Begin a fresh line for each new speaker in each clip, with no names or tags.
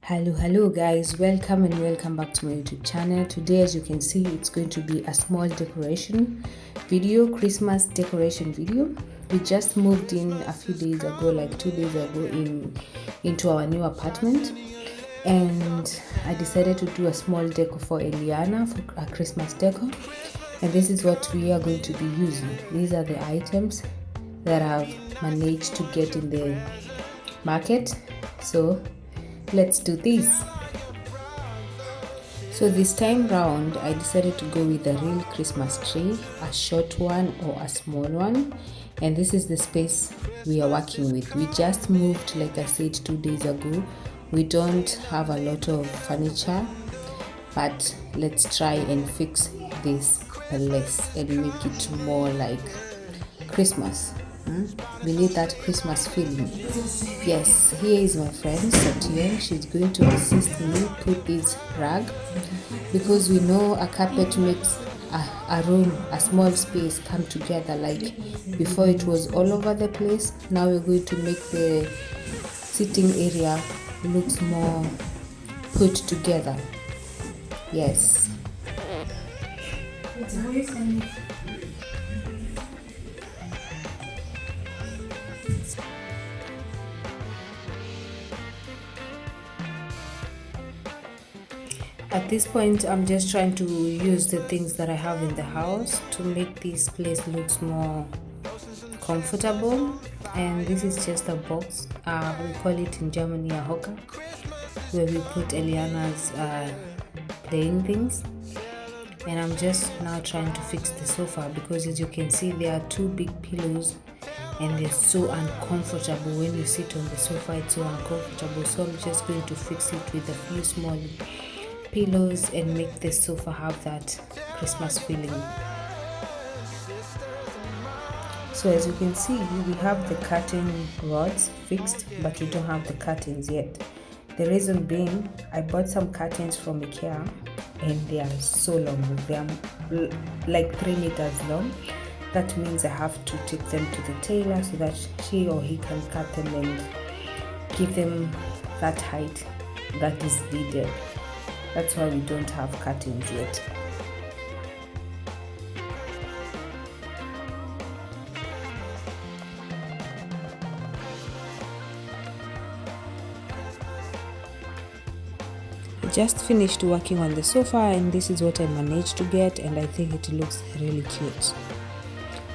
Hello guys, welcome and welcome back to my YouTube channel. Today, as you can see, it's going to be a small decoration video, Christmas decoration video. We just moved in a few days ago, like 2 days ago, into our new apartment, and I decided to do a small deco for Eliyanah, for a Christmas deco. And this is what we are going to be using. These are the items that I've managed to get in the market. So let's do this. So this time round, I decided to go with a real Christmas tree, a short one or a small one. And this is the space we are working with. We just moved, like I said, 2 days ago. We don't have a lot of furniture, but let's try and fix this less and make it more like Christmas. We need that Christmas feeling. Yes, here is my friend Satya. She's going to assist me put this rug, because we know a carpet makes a room, a small space come together. Like before it was all over the place, now we're going to make the sitting area looks more put together. Yes. At this point, I'm just trying to use the things that I have in the house to make this place looks more comfortable. And this is just a box. We call it in Germany a hocker, where we put Eliyanah's playing things. And I'm just now trying to fix the sofa, because as you can see, there are 2 big pillows and they're so uncomfortable. When you sit on the sofa, it's so uncomfortable. So I'm just going to fix it with a few small pillows and make the sofa have that Christmas feeling. So as you can see, we have the curtain rods fixed, but we don't have the curtains yet. The reason being, I bought some curtains from IKEA and they are so long. They are like 3 meters long. That means I have to take them to the tailor so that she or he can cut them and give them that height that is needed. That's why we don't have curtains yet. I just finished working on the sofa, and this is what I managed to get, and I think it looks really cute.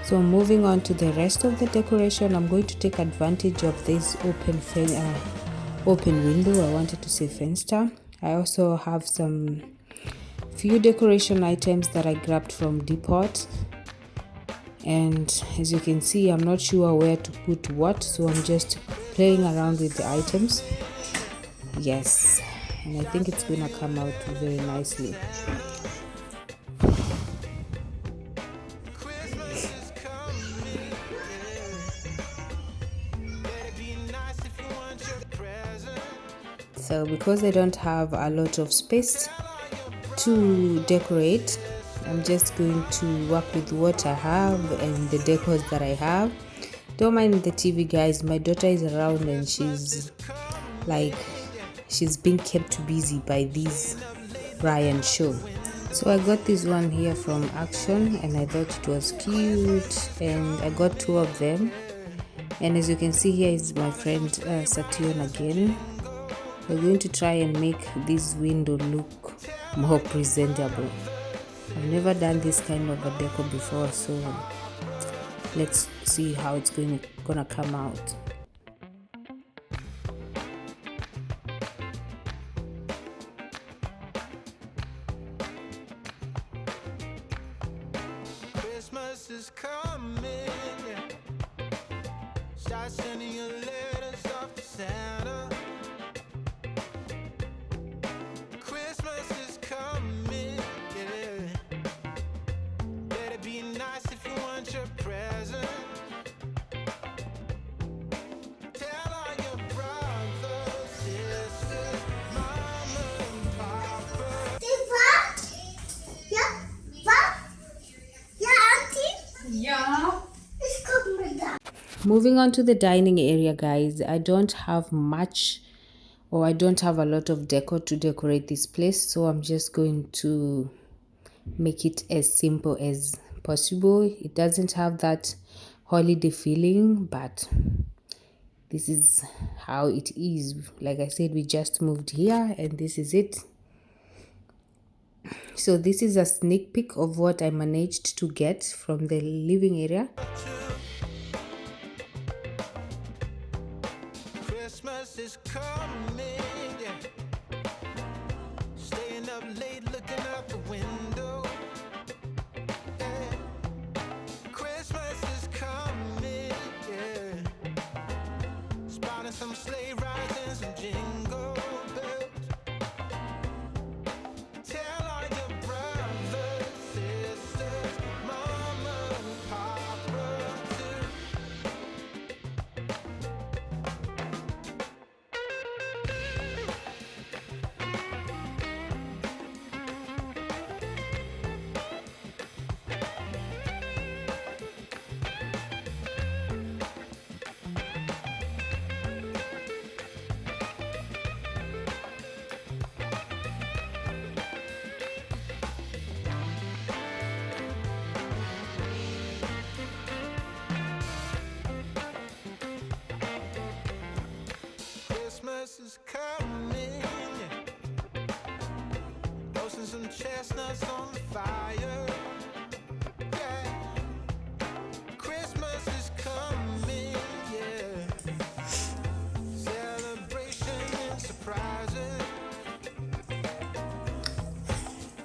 So moving on to the rest of the decoration, I'm going to take advantage of this open window. I wanted to say fenster. I also have some few decoration items that I grabbed from Depot, and as you can see, I'm not sure where to put what, so I'm just playing around with the items. Yes, and I think it's gonna come out very nicely. So because I don't have a lot of space to decorate, I'm just going to work with what I have and the decors that I have. Don't mind the TV, guys. My daughter is around and she's being kept busy by this Ryan show. So I got this one here from Action and I thought it was cute, and I got 2 of them. And as you can see, here is my friend Satya again. We're going to try and make this window look more presentable. I've never done this kind of a deco before, so let's see how it's gonna come out.
Christmas is coming, start sending your letters off to Santa. Christmas is coming, yeah. Better be nice if you want your present. Tell all your brothers, sisters, mama and papa.
Moving on to the dining area, guys, I don't have much or I don't have a lot of deco to decorate this place, so I'm just going to make it as simple as possible. It doesn't have that holiday feeling, but this is how it is. Like I said, we just moved here and this is it. So this is a sneak peek of what I managed to get from the living area.
Christmas is coming, yeah. Staying up late looking out the window. Yeah. Christmas is coming, yeah. Spotting some sleigh rides and some jingle bells. Tell all your brothers, sisters, mama and papa too. Christmas is coming, yeah. Roasting some chestnuts on the fire. Yeah. Christmas is coming, yeah. Celebration and surprises.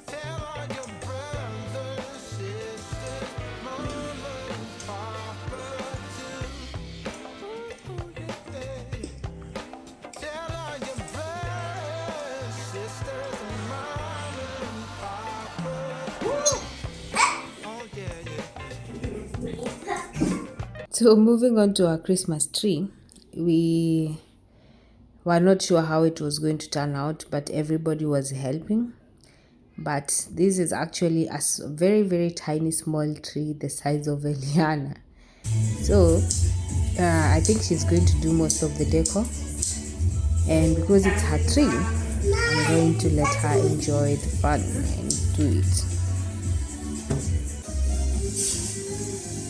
Tell all your brothers, sisters, mama and papa too. Ooh, yeah. Tell all your brothers, sisters, and mama and papa. Oh yeah.
So moving on to our Christmas tree, we were not sure how it was going to turn out, but everybody was helping. But this is actually a very, very tiny small tree the size of Eliyanah. So I think she's going to do most of the decor, and because it's her tree, I'm going to let her enjoy the fun and do it.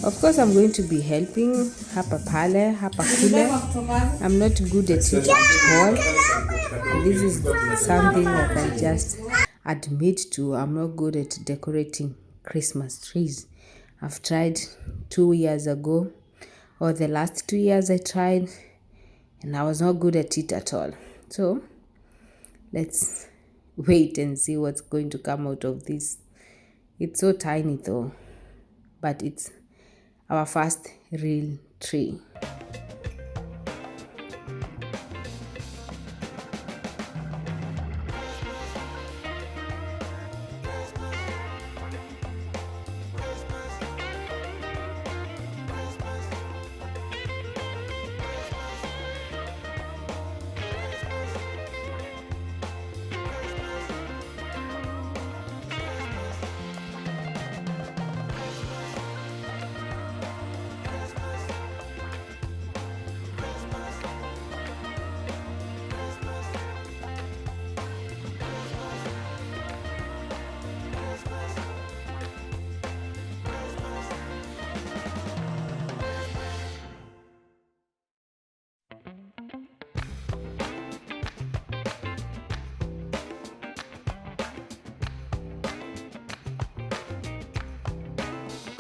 Of course, I'm going to be helping hapa pale, hapa kule. I'm not good at it at all. This is something that I just admit to. I'm not good at decorating Christmas trees. I've tried 2 years ago, or the last 2 years I tried, and I was not good at it at all. So let's wait and see what's going to come out of this. It's so tiny though, but it's our first real tree.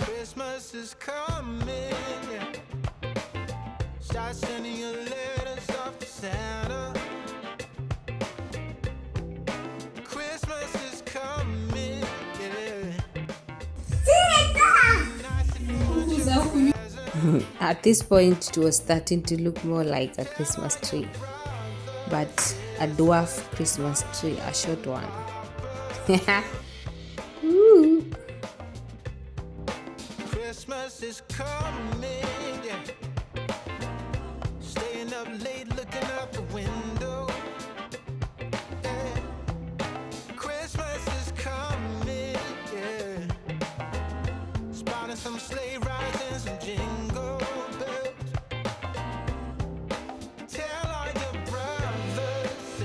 Christmas is coming, yeah. Start sending your letters off to Santa. Christmas is coming, yeah.
At this point, it was starting to look more like a Christmas tree, but a dwarf Christmas tree, a short one. Ooh.
Christmas is coming, yeah. Staying up late looking out the window. Yeah. Christmas is coming, yeah. Spotting some sleigh rides and some jingle bells. Tell all your brothers,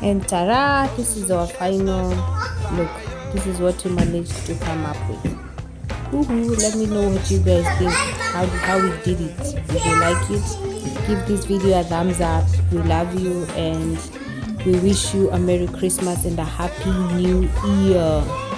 And ta-da! This is our final look. This is what we managed to come up with. Woohoo! Let me know what you guys think. How we did it. If you like it, give this video a thumbs up. We love you and we wish you a Merry Christmas and a Happy New Year.